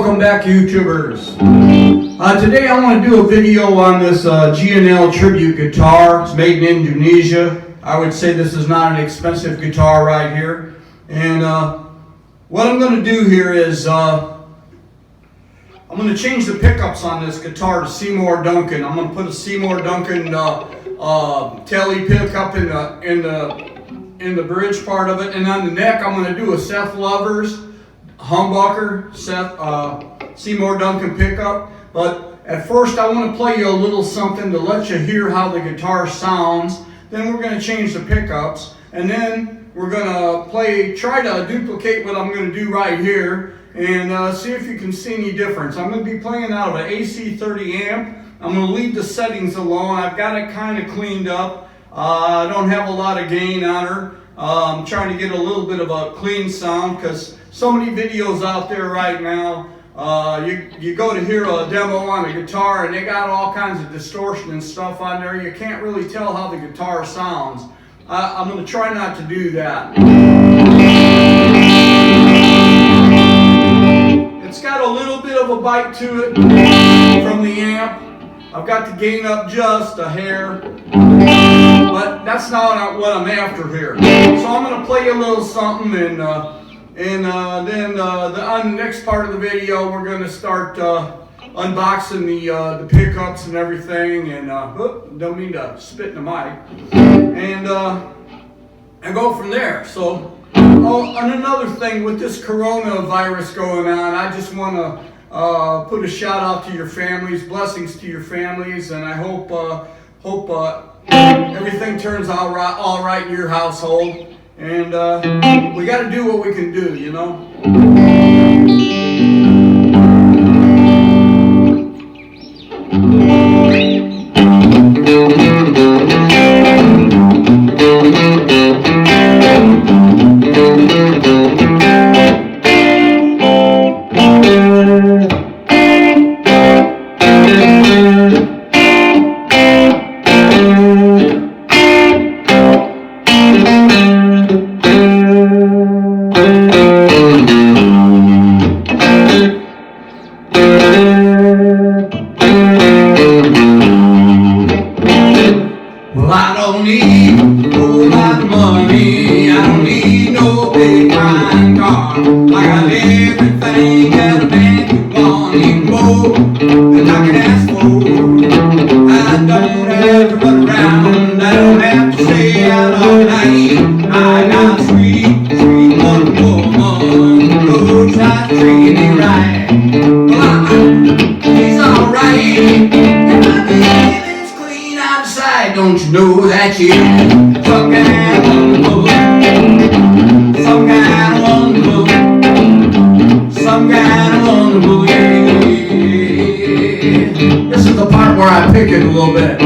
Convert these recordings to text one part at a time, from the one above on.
welcome back YouTubers. Today I want to do a video on this G&L tribute guitar. It's made in Indonesia. I would say this is not an expensive guitar right here. And what I'm going to do here is I'm going to change the pickups on this guitar to Seymour Duncan. I'm going to put a Seymour Duncan telly pickup in the bridge part of it, and on the neck I'm going to do a Seth Lovers humbucker Seymour Duncan pickup. But at first I want to play you a little something to let you hear how the guitar sounds. Then we're going to change the pickups, and then we're going to try to duplicate what I'm going to do right here and see if you can see any difference. I'm going to be playing out of an AC30 amp. I'm going to leave the settings alone. I've got it kind of cleaned up. I don't have a lot of gain on her. I'm trying to get a little bit of a clean sound because so many videos out there right now. You go to hear a demo on a guitar and they got all kinds of distortion and stuff on there. You can't really tell how the guitar sounds. I'm going to try not to do that. It's got a little bit of a bite to it from the amp. I've got the gain up just a hair, but that's not what I'm after here. So I'm going to play you a little something, and then on the next part of the video, we're going to start unboxing the pickups and everything, and don't mean to spit in the mic, and go from there. So, and another thing with this coronavirus going on, I just want to put a shout out to your families, blessings to your families, and I hope everything turns out all right in your household. And we got to do what we can do, you know. Well, I don't need a whole lot of money. I don't need no big fine car. I got everything that a man could want, even more than I can ask for. I don't have to run around. I don't have to stay out all night. I got a sweet, sweet wonderful woman who knows how to treat me right. Well, she's alright. Don't you know that you're some kind of wonderful, some kind of wonderful, some kind of wonderful, yeah. This is the part where I pick it a little bit.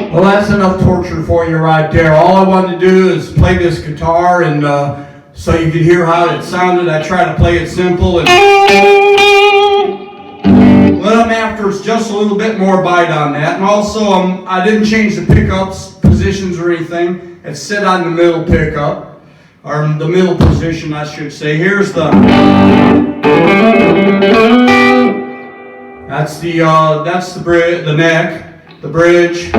Well, that's enough torture for you right there. All I wanted to do is play this guitar, and so you could hear how it sounded. I try to play it simple, and what I'm after is just a little bit more bite on that. And also, I didn't change the pickups positions or anything. It's set on the middle pickup, or the middle position, I should say. Here's the. That's the bridge, the neck, the bridge.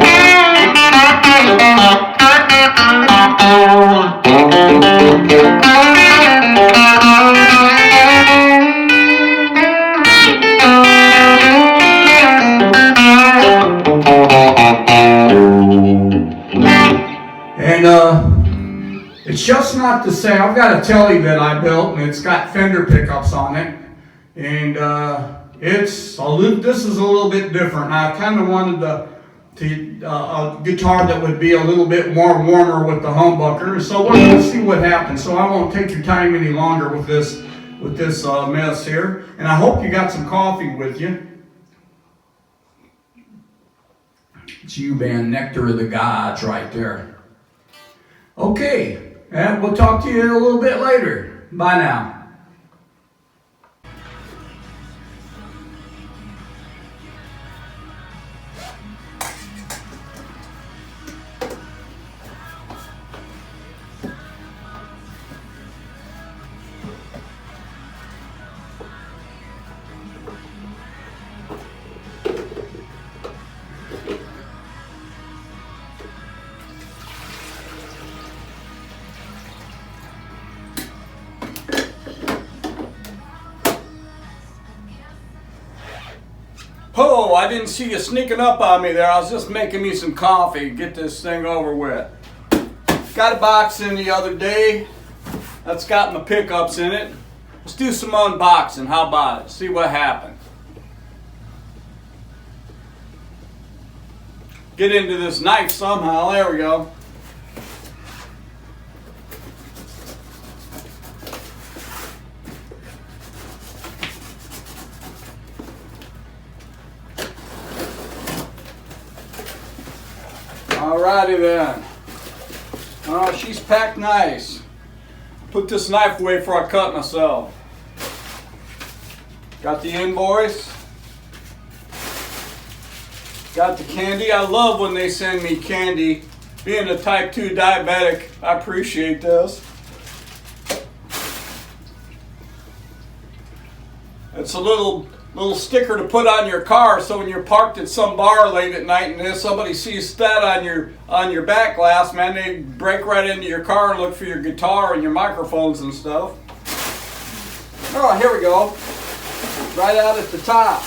And It's just not the same. I've got a Telly that I built, and it's got fender pickups on it, and this is a little bit different. I kind of wanted a guitar that would be a little bit more warmer with the humbucker. So let's see what happens. So I won't take your time any longer with this mess here, and I hope you got some coffee with you. It's U-Band Nectar of the Gods right there. Okay. And we'll talk to you a little bit later. Bye now. Oh, I didn't see you sneaking up on me there. I was just making me some coffee, get this thing over with. Got a box in the other day that's got my pickups in it. Let's do some unboxing. How about it? See what happens. Get into this knife somehow. There we go. Alrighty then. Oh, she's packed nice. Put this knife away before I cut myself. Got the invoice. Got the candy. I love when they send me candy. Being a type 2 diabetic, I appreciate this. It's a little sticker to put on your car, so when you're parked at some bar late at night and if somebody sees that on your back glass, man, they break right into your car and look for your guitar and your microphones and stuff. Oh, here we go. Right out at the top.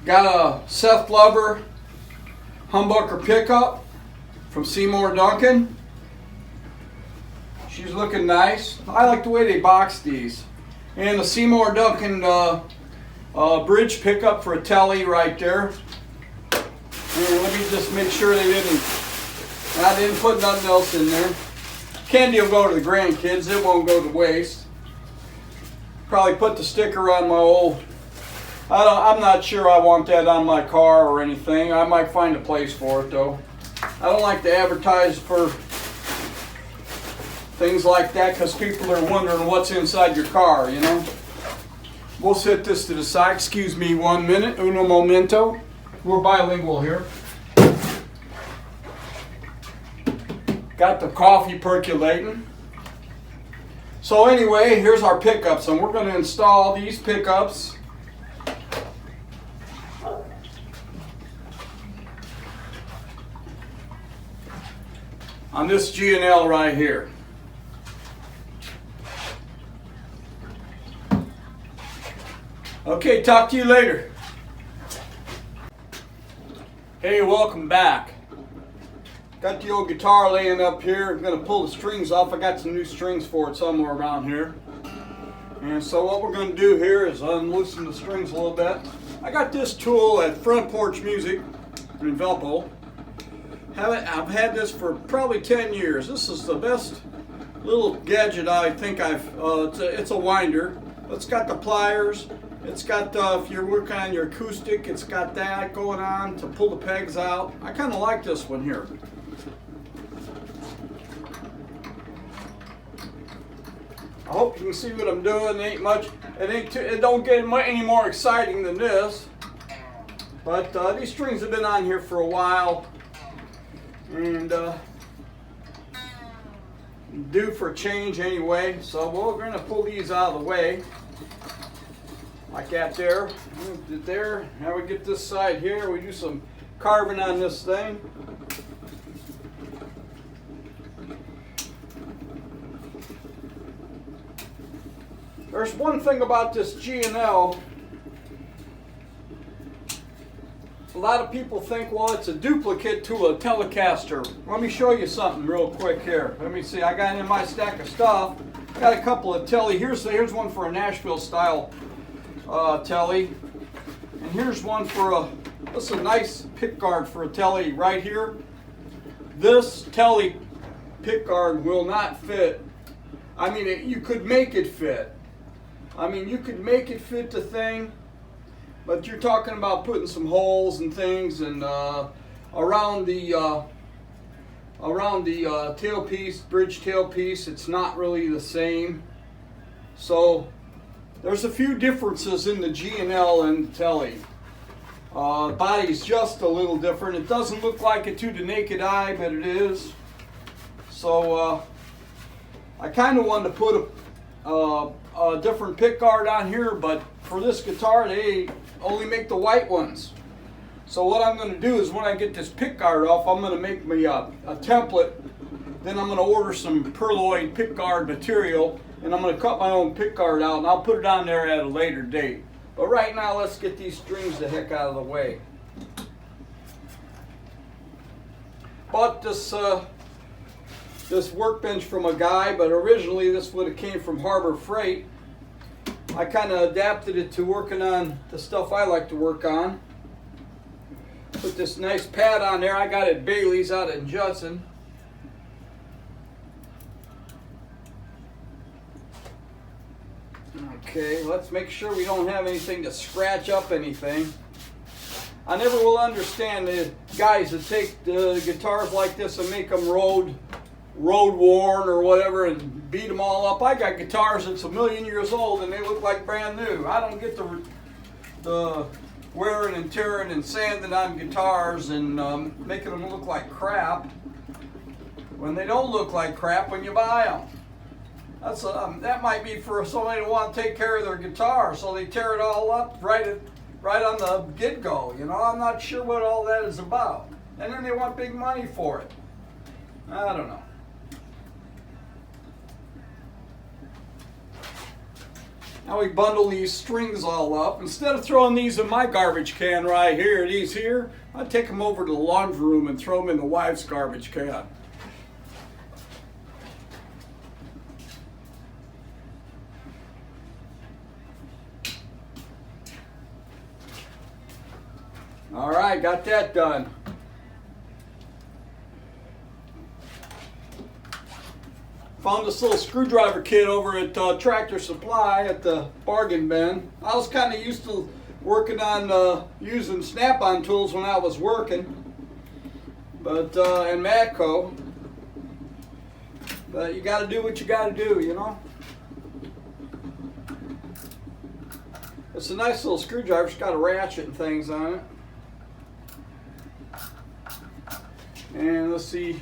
Got a Seth Lover humbucker pickup from Seymour Duncan. She's looking nice. I like the way they box these. And the Seymour Duncan bridge pickup for a Telly right there. And let me just make sure I didn't put nothing else in there. Candy will go to the grandkids. It won't go to waste. Probably put the sticker on my old. I'm not sure I want that on my car or anything. I might find a place for it though. I don't like to advertise for things like that because people are wondering what's inside your car, you know. We'll set this to the side. Excuse me 1 minute. Uno momento. We're bilingual here. Got the coffee percolating. So anyway, here's our pickups, and we're going to install these pickups on this G&L right here. Okay, talk to you later. Hey, welcome back. Got the old guitar laying up here. I'm going to pull the strings off. I got some new strings for it somewhere around here. And so what we're going to do here is unloosen the strings a little bit. I got this tool at Front Porch Music in Valpo. I've had this for probably 10 years. This is the best little gadget I think it's a winder. It's got the pliers. It's got, if you're working on your acoustic, it's got that going on to pull the pegs out. I kind of like this one here. I hope you can see what I'm doing. It ain't much. It don't get any more exciting than this. But these strings have been on here for a while, and due for a change anyway. So we're going to pull these out of the way, like that there. There. Now we get this side here. We do some carving on this thing. There's one thing about this G&L. A lot of people think, well, it's a duplicate to a Telecaster. Let me show you something real quick here. Let me see. I got in my stack of stuff. Got a couple of Tele. Here's one for a Nashville style Tele, and here's one for this is a nice Pickguard for a Tele right here. This Tele Pickguard will not fit. I mean, you could make it fit. I mean, you could make it fit the thing, but you're talking about putting some holes and things and around the tailpiece, bridge tailpiece. It's not really the same. So there's a few differences in the G&L and Tele. Body's just a little different. It doesn't look like it to the naked eye, but it is. So I kind of wanted to put a different pickguard on here, but for this guitar they only make the white ones. So what I'm going to do is when I get this pickguard off, I'm going to make me a template. Then I'm going to order some Perloid pickguard material, and I'm going to cut my own pickguard out, and I'll put it on there at a later date. But right now, let's get these strings the heck out of the way. Bought this workbench from a guy, but originally this would have came from Harbor Freight. I kind of adapted it to working on the stuff I like to work on. Put this nice pad on there. I got it at Bailey's out in Judson. Okay, let's make sure we don't have anything to scratch up anything. I never will understand the guys that take the guitars like this and make them road worn or whatever and beat them all up. I got guitars that's a million years old and they look like brand new. I don't get the wearing and tearing and sanding on guitars and making them look like crap when they don't look like crap when you buy them. That might be for somebody to want to take care of their guitar, so they tear it all up right on the get-go. You know, I'm not sure what all that is about. And then they want big money for it. I don't know. Now we bundle these strings all up. Instead of throwing these in my garbage can right here, these here, I take them over to the laundry room and throw them in the wife's garbage can. All right, got that done. Found this little screwdriver kit over at Tractor Supply at the bargain bin. I was kind of used to working on using snap-on tools when I was working, but and Matco. But you got to do what you got to do, you know. It's a nice little screwdriver. It's got a ratchet and things on it. And let's see,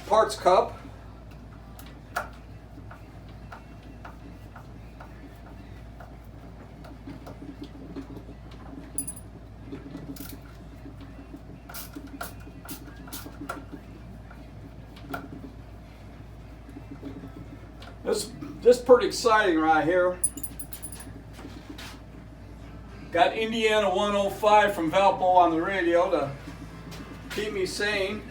parts cup. This pretty exciting right here. Got Indiana 105 from Valpo on the radio to keep me sane.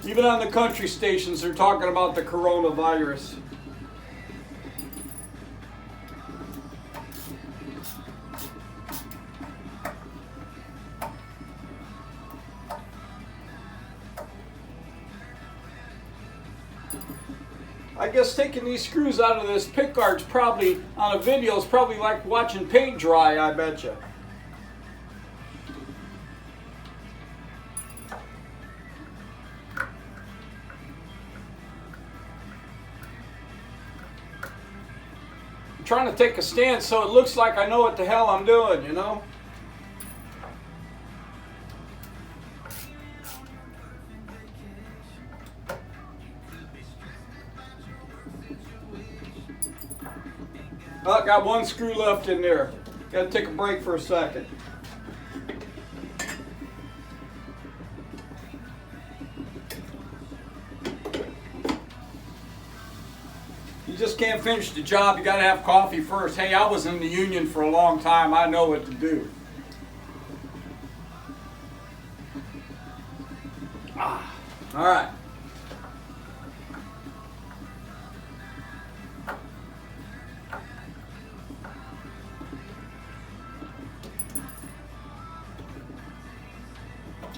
Even on the country stations, they're talking about the coronavirus. I guess taking these screws out of this pickguard's probably, on a video, is probably like watching paint dry, I bet you. I'm trying to take a stance so it looks like I know what the hell I'm doing, you know? Oh, got one screw left in there. Got to take a break for a second. You just can't finish the job. You got to have coffee first. Hey, I was in the union for a long time. I know what to do. All right.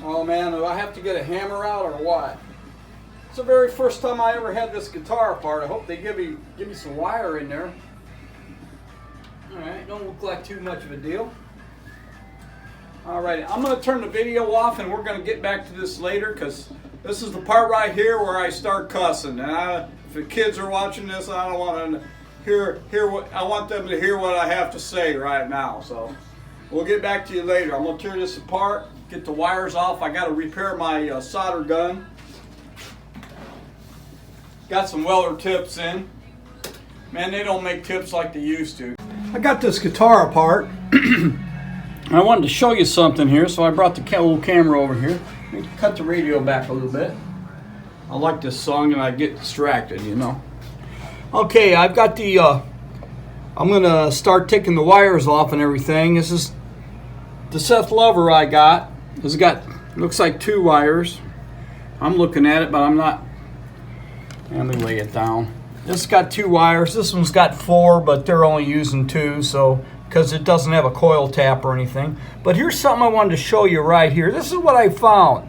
Oh man, do I have to get a hammer out or what? It's the very first time I ever had this guitar apart. I hope they give me some wire in there. Alright, don't look like too much of a deal. Alright, I'm going to turn the video off and we're going to get back to this later, because this is the part right here where I start cussing. And if the kids are watching this, I don't want them to hear what I want them to hear what I have to say right now. So we'll get back to you later. I'm going to tear this apart, get the wires off. I got to repair my solder gun. Got some welder tips in. Man, they don't make tips like they used to. I got this guitar apart. I wanted to show you something here, so I brought the little camera over here. Let me cut the radio back a little bit. I like this song and I get distracted, you know. Okay, I've got the, I'm going to start taking the wires off and everything. This is the Seth Lover I got. It's got, looks like 2 wires. I'm looking at it, but I'm not. Let me lay it down. This got 2 wires. This one's got 4, but they're only using 2, so because it doesn't have a coil tap or anything. But here's something I wanted to show you right here. This is what I found.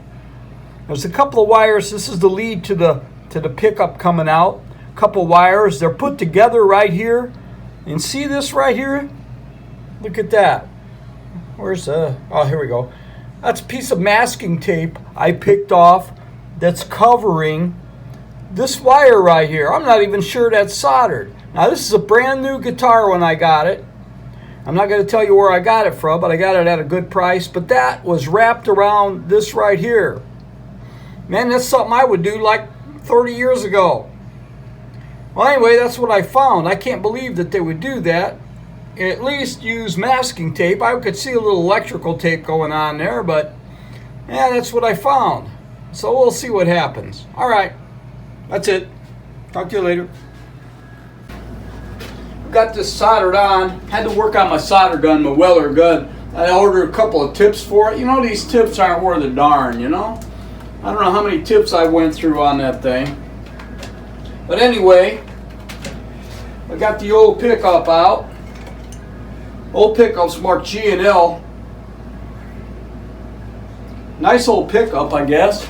There's a couple of wires. This is the lead to the pickup coming out. A couple wires. They're put together right here. And see this right here? Look at that. Where's the? Oh, here we go. That's a piece of masking tape I picked off that's covering this wire right here. I'm not even sure that's soldered. Now this is a brand new guitar when I got it. I'm not going to tell you where I got it from, but I got it at a good price. But that was wrapped around this right here. Man, that's something I would do like 30 years ago. Well, anyway, that's what I found. I can't believe that they would do that. At least use masking tape. I could see a little electrical tape going on there, but yeah, that's what I found. So we'll see what happens. All right. That's it. Talk to you later. Got this soldered on. Had to work on my solder gun, my welder gun. I ordered a couple of tips for it. You know, these tips aren't worth a darn, you know. I don't know how many tips I went through on that thing. But anyway, I got the old pickup out. Old pickup's marked G&L. Nice old pickup, I guess.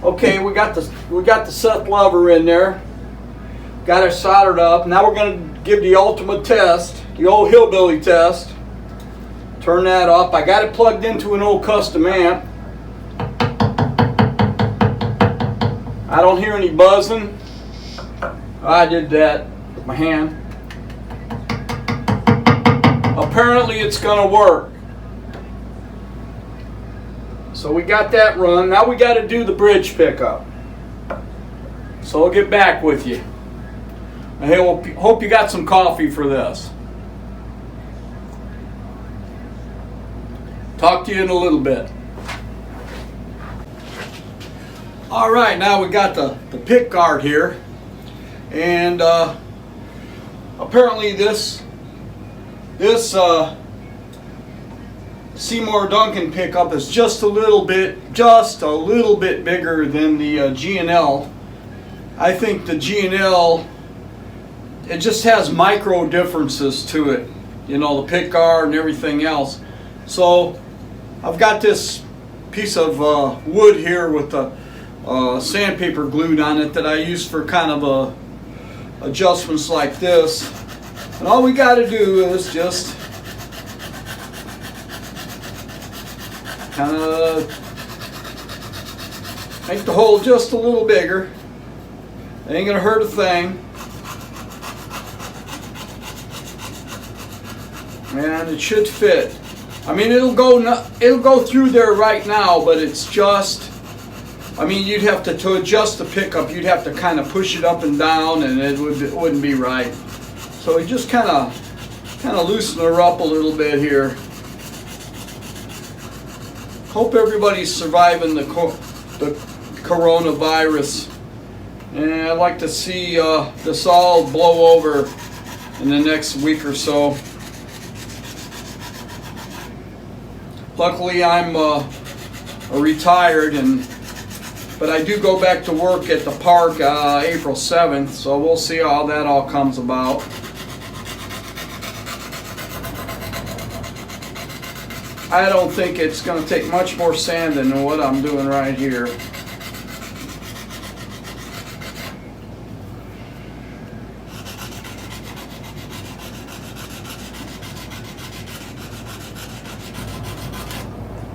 Okay, we got the Seth Lover in there. Got it soldered up. Now we're going to give the ultimate test, the old hillbilly test. Turn that up. I got it plugged into an old custom amp. I don't hear any buzzing. I did that with my hand. Apparently it's going to work. So we got that run. Now we got to do the bridge pickup. So I'll get back with you. I hope you got some coffee for this. Talk to you in a little bit. All right, now we got the Pickguard here. And apparently this Seymour Duncan pickup is just a little bit bigger than the G&L. I think the G&L, it just has micro differences to it, you know, the Pickguard and everything else. So I've got this piece of wood here with the sandpaper glued on it that I use for kind of adjustments like this. And all we got to do is just kind of make the hole just a little bigger. It ain't gonna hurt a thing. And it should fit. I mean, it'll go through there right now, but it's just, I mean, you'd have to adjust the pickup, you'd have to kind of push it up and down, and it wouldn't be right. So we just kind of loosen her up a little bit here. Hope everybody's surviving the coronavirus And I'd like to see this all blow over in the next week or so. Luckily, I'm retired, but I do go back to work at the park April 7th, so we'll see how that all comes about. I don't think it's going to take much more sand than what I'm doing right here.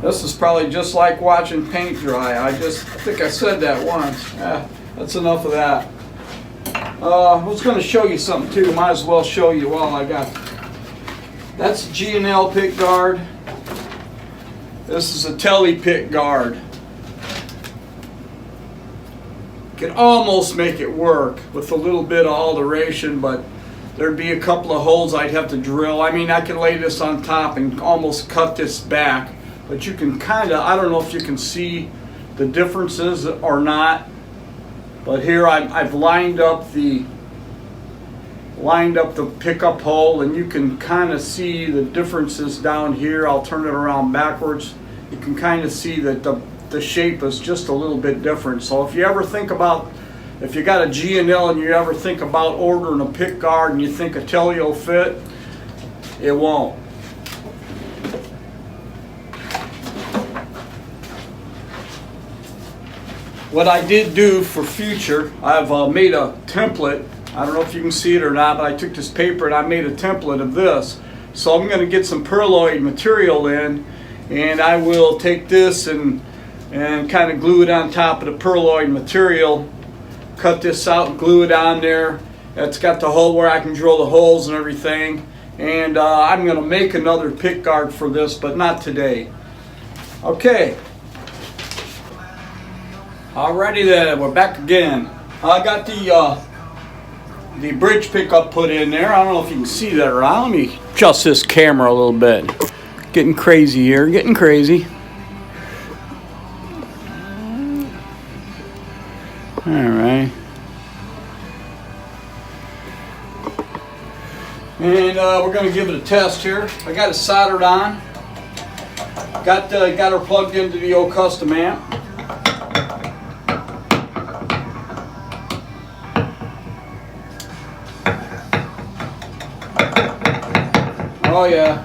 This is probably just like watching paint dry. I think I said that once. That's enough of that. I was going to show you something too. Might as well show you while I got. That's G&L Pickguard. This is a Telly Pickguard. Could almost make it work with a little bit of alteration, but there'd be a couple of holes I'd have to drill. I mean, I could lay this on top and almost cut this back. But you can kind of, I don't know if you can see the differences or not. But here I've lined up the pickup hole, and you can kind of see the differences down here. I'll turn it around backwards. You can kind of see that the shape is just a little bit different. So if you ever think about, if you got a G&L and you ever think about ordering a Pickguard and you think a Telly will fit, it won't. What I did do for future, I've made a template. I don't know if you can see it or not, but I took this paper and I made a template of this. So I'm going to get some perloid material in, and I will take this and kind of glue it on top of the perloid material. Cut this out and glue it on there. It's got the hole where I can drill the holes and everything. And I'm going to make another Pickguard for this, but not today. Okay. Alrighty then, we're back again. I got the bridge pickup put in there. I don't know if you can see that or not. Let me adjust this camera a little bit. Getting crazy here, getting crazy. Alright. And we're going to give it a test here. I got it soldered on. Got her plugged into the old custom amp. Oh yeah,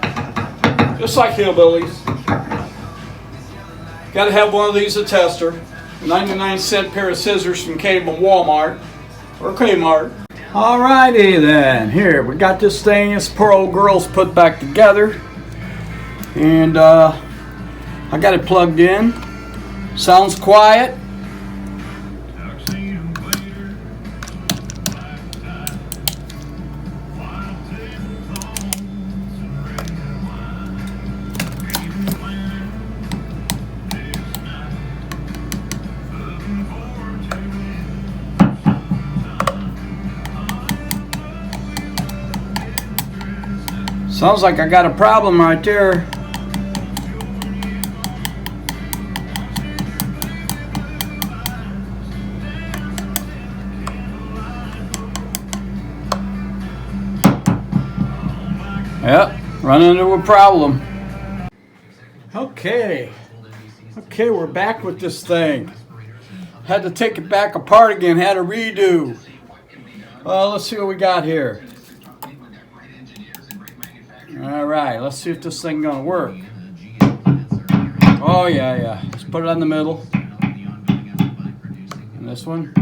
just like hillbillies. Got to have one of these a tester. 99-cent pair of scissors from Walmart or Kmart. Alrighty then, here we got this thing. This poor old girl's put back together, and I got it plugged in. Sounds quiet. Sounds like I got a problem right there. Yep, running into a problem. Okay, we're back with this thing. Had to take it back apart again, had a redo. Let's see what we got here. Alright, let's see if this thing gonna work. Oh yeah. Let's put it on the middle. And this one.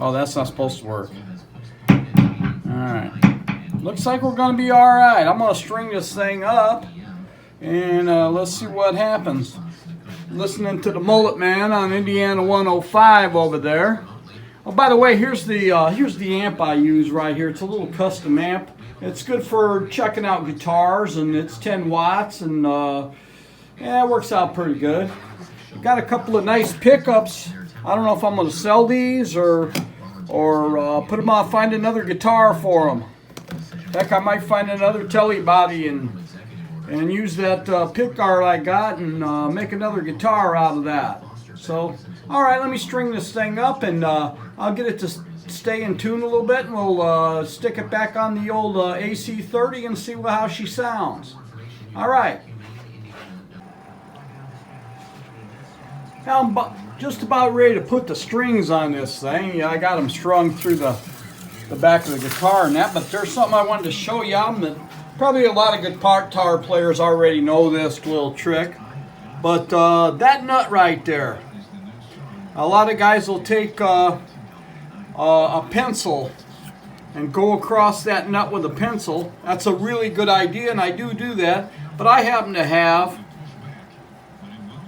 Oh, that's not supposed to work. Alright. Looks like we're gonna be alright. I'm gonna string this thing up and let's see what happens. Listening to the Mullet Man on Indiana 105 over there. Oh, by the way, here's the amp I use right here. It's a little custom amp. It's good for checking out guitars, and it's 10 watts, and yeah, it works out pretty good. Got a couple of nice pickups. I don't know if I'm going to sell these or put them on, find another guitar for them. Heck, I might find another Telly body and use that Pickguard I got and make another guitar out of that. So, all right, let me string this thing up, and I'll get it to stay in tune a little bit, and we'll stick it back on the old AC30 and see how she sounds. All right. Now I'm just about ready to put the strings on this thing. Yeah, I got them strung through the back of the guitar and that, but there's something I wanted to show you. Probably a lot of guitar players already know this little trick, but that nut right there, a lot of guys will take a pencil and go across that nut with a pencil. That's a really good idea, and I do that, but I happen to have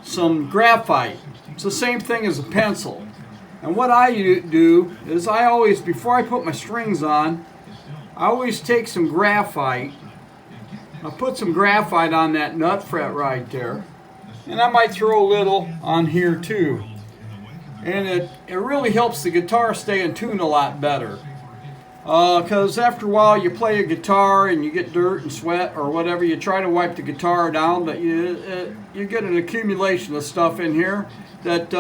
some graphite. It's the same thing as a pencil. And what I do is I always, before I put my strings on, I always take some graphite. I'll put some graphite on that nut fret right there. And I might throw a little on here too. And it really helps the guitar stay in tune a lot better. Because after a while you play a guitar and you get dirt and sweat or whatever, you try to wipe the guitar down, but you get an accumulation of stuff in here that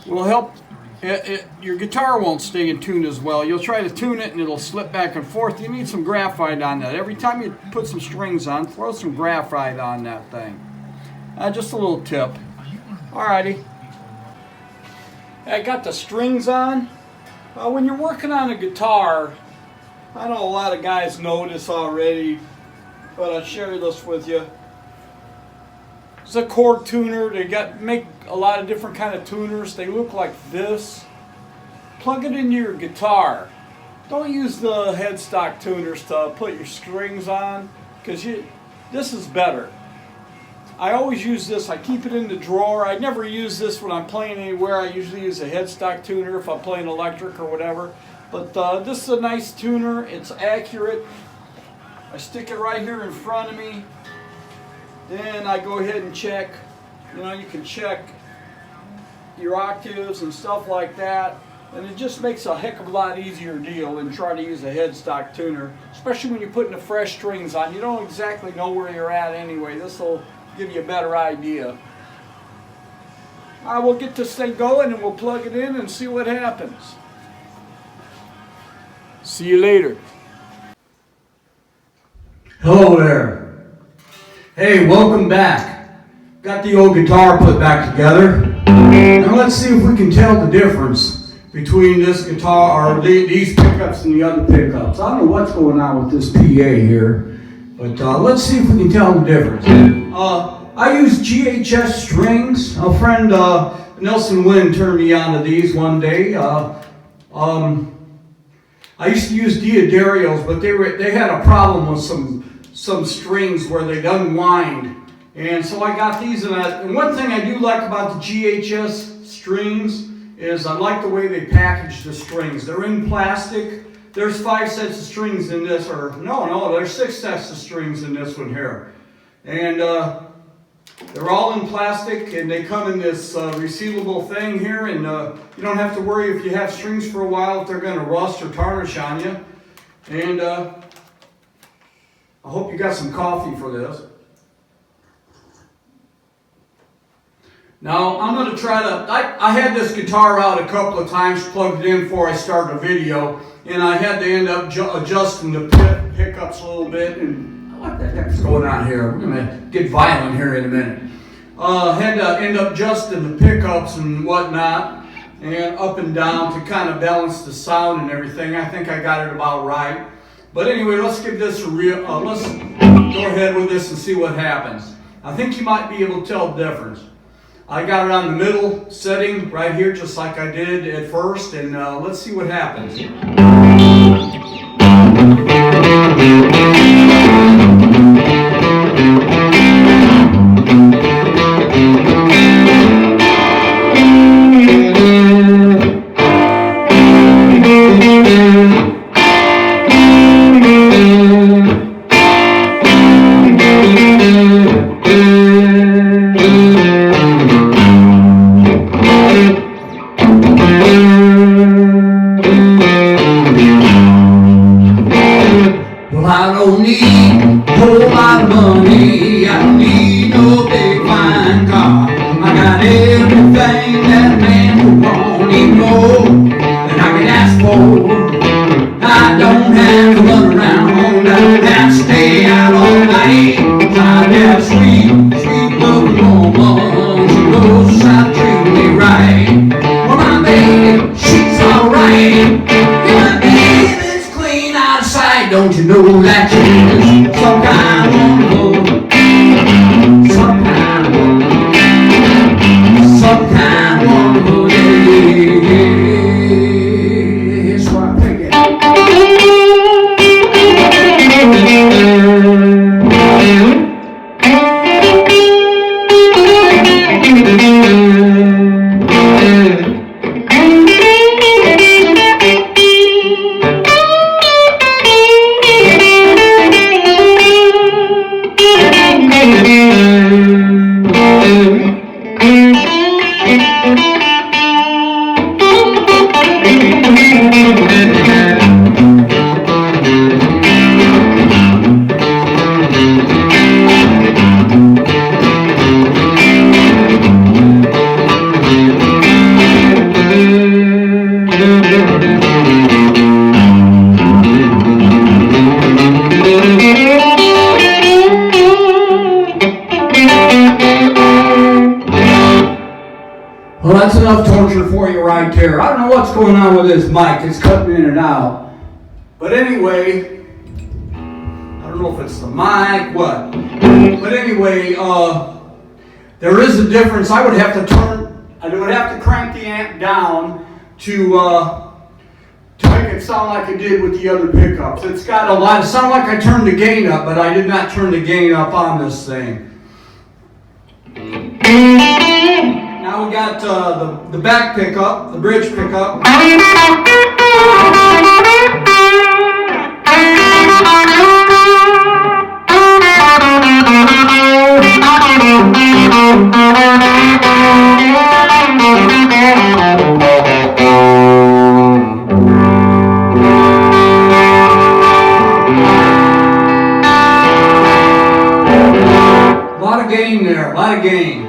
will help. Your guitar won't stay in tune as well. You'll try to tune it and it'll slip back and forth. You need some graphite on that. Every time you put some strings on, throw some graphite on that thing. Just a little tip. Alrighty. I got the strings on. When you're working on a guitar, I know a lot of guys know this already, but I'll share this with you. It's a chord tuner. They make a lot of different kind of tuners. They look like this. Plug it into your guitar. Don't use the headstock tuners to put your strings on, because this is better. I always use this. I keep it in the drawer. I never use this when I'm playing anywhere. I usually use a headstock tuner if I'm playing electric or whatever. But this is a nice tuner. It's accurate. I stick it right here in front of me. Then I go ahead and check. You know, you can check your octaves and stuff like that. And it just makes a heck of a lot easier deal than trying to use a headstock tuner. Especially when you're putting the fresh strings on. You don't exactly know where you're at anyway. This will give you a better idea. I will get this thing going and we'll plug it in and see what happens. See you later. Hello there. Hey, welcome back. Got the old guitar put back together. Now let's see if we can tell the difference between this guitar, or these pickups and the other pickups. I don't know what's going on with this PA here, but let's see if we can tell the difference. I use GHS strings. A friend, Nelson Wynn, turned me on to these one day. I used to use Diodarios, but they had a problem with some strings where they'd unwind. And so I got these, and one thing I do like about the GHS strings is I like the way they package the strings. They're in plastic. There's 5 sets of strings in this, or no, there's 6 sets of strings in this one here. And they're all in plastic, and they come in this resealable thing here, and you don't have to worry if you have strings for a while if they're going to rust or tarnish on you. And I hope you got some coffee for this. Now, I'm going to try to, I had this guitar out a couple of times, plugged it in before I started a video, and I had to end up adjusting the pickups a little bit, and what the heck's going on here? We're going to get violent here in a minute. Had to end up adjusting the pickups and whatnot, and up and down to kind of balance the sound and everything. I think I got it about right. But anyway, let's give this a let's go ahead with this and see what happens. I think you might be able to tell the difference. I got it on the middle setting right here, just like I did at first, and let's see what happens. Well, I don't you know that you're some kind of woman? Some kind of woman. Some kind of woman. Here's where I pick it. Well, that's enough torture for you right there. I don't know what's going on with this mic. It's cutting in and out. But anyway, I don't know if it's the mic, what. But anyway, there is a difference. I would have to crank the amp down to make it sound like it did with the other pickups. It's got a lot. It sounded like I turned the gain up, but I did not turn the gain up on this thing. Now we got the back pickup, the bridge pickup. A lot of gain there, a lot of gain.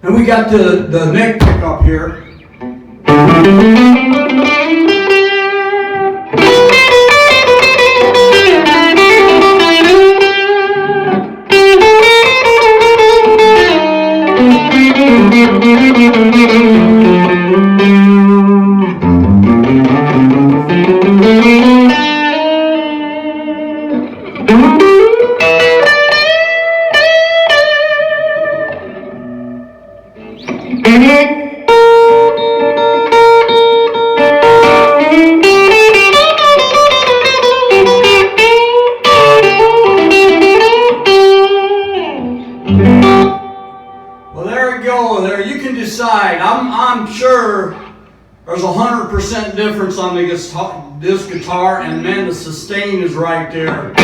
And we got the neck pickup here. Well, there we go. There, you can decide. I'm sure there's 100% difference on this guitar, and man, the sustain is right there.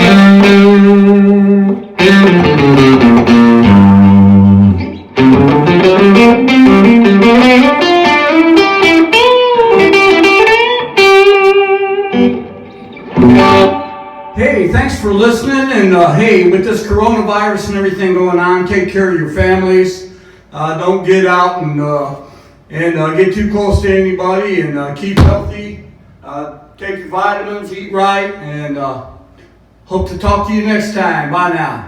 Hey, thanks for listening, and hey, with this coronavirus and everything going on, take care of your families. Don't get out and get too close to anybody, and keep healthy. Take your vitamins, eat right, and hope to talk to you next time. Bye now.